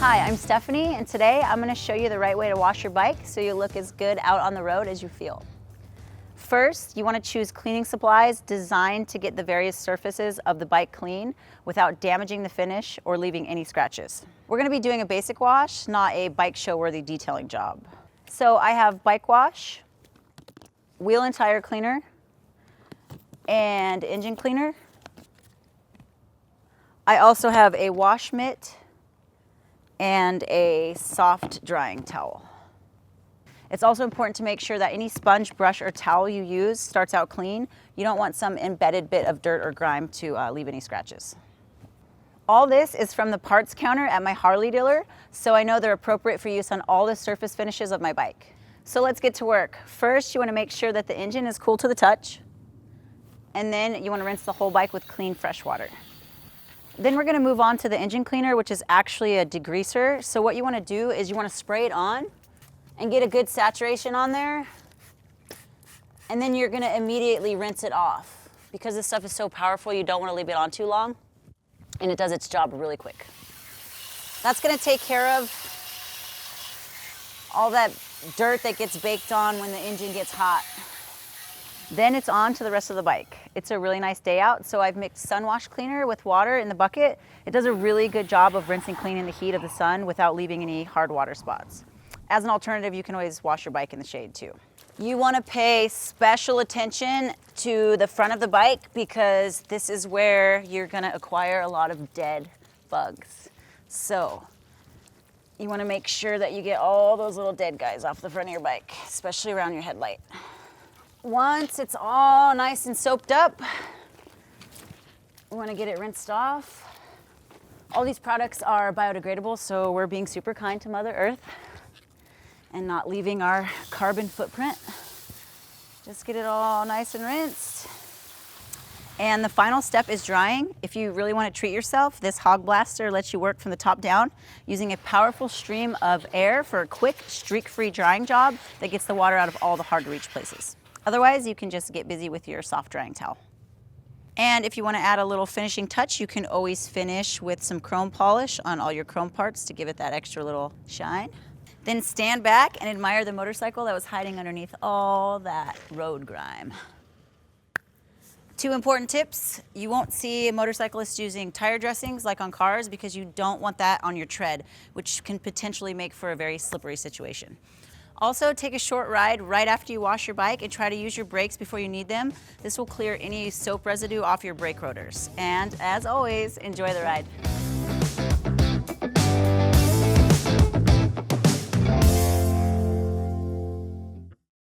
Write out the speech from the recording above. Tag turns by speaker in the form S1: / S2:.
S1: Hi, I'm Stephanie, and today I'm going to show you the right way to wash your bike so you look as good out on the road as you feel. First, you want to choose cleaning supplies designed to get the various surfaces of the bike clean without damaging the finish or leaving any scratches. We're going to be doing a basic wash, not a bike show-worthy detailing job. So I have bike wash, wheel and tire cleaner, and engine cleaner. I also have a wash mitt and a soft drying towel. It's also important to make sure that any sponge, brush, or towel you use starts out clean. You don't want some embedded bit of dirt or grime to leave any scratches. All this is from the parts counter at my Harley dealer, so I know they're appropriate for use on all the surface finishes of my bike. So let's get to work. First, you want to make sure that the engine is cool to the touch, and then you want to rinse the whole bike with clean, fresh water. Then we're going to move on to the engine cleaner, which is actually a degreaser. So what you want to do is you want to spray it on and get a good saturation on there. And then you're going to immediately rinse it off. Because this stuff is so powerful, you don't want to leave it on too long. And it does its job really quick. That's going to take care of all that dirt that gets baked on when the engine gets hot. Then it's on to the rest of the bike. It's a really nice day out, so I've mixed sun wash cleaner with water in the bucket. It does a really good job of rinsing clean in the heat of the sun without leaving any hard water spots. As an alternative, you can always wash your bike in the shade too. You want to pay special attention to the front of the bike because this is where you're going to acquire a lot of dead bugs. So you want to make sure that you get all those little dead guys off the front of your bike, especially around your headlight. Once it's all nice and soaped up, we want to get it rinsed off. All these products are biodegradable, so we're being super kind to Mother Earth and not leaving our carbon footprint. Just get it all nice and rinsed. And the final step is drying. If you really want to treat yourself, this hog blaster lets you work from the top down using a powerful stream of air for a quick, streak-free drying job that gets the water out of all the hard-to-reach places. Otherwise, you can just get busy with your soft drying towel. And if you want to add a little finishing touch, you can always finish with some chrome polish on all your chrome parts to give it that extra little shine. Then stand back and admire the motorcycle that was hiding underneath all that road grime. 2 important tips. You won't see motorcyclists using tire dressings like on cars because you don't want that on your tread, which can potentially make for a very slippery situation. Also, take a short ride right after you wash your bike and try to use your brakes before you need them. This will clear any soap residue off your brake rotors. And as always, enjoy the ride.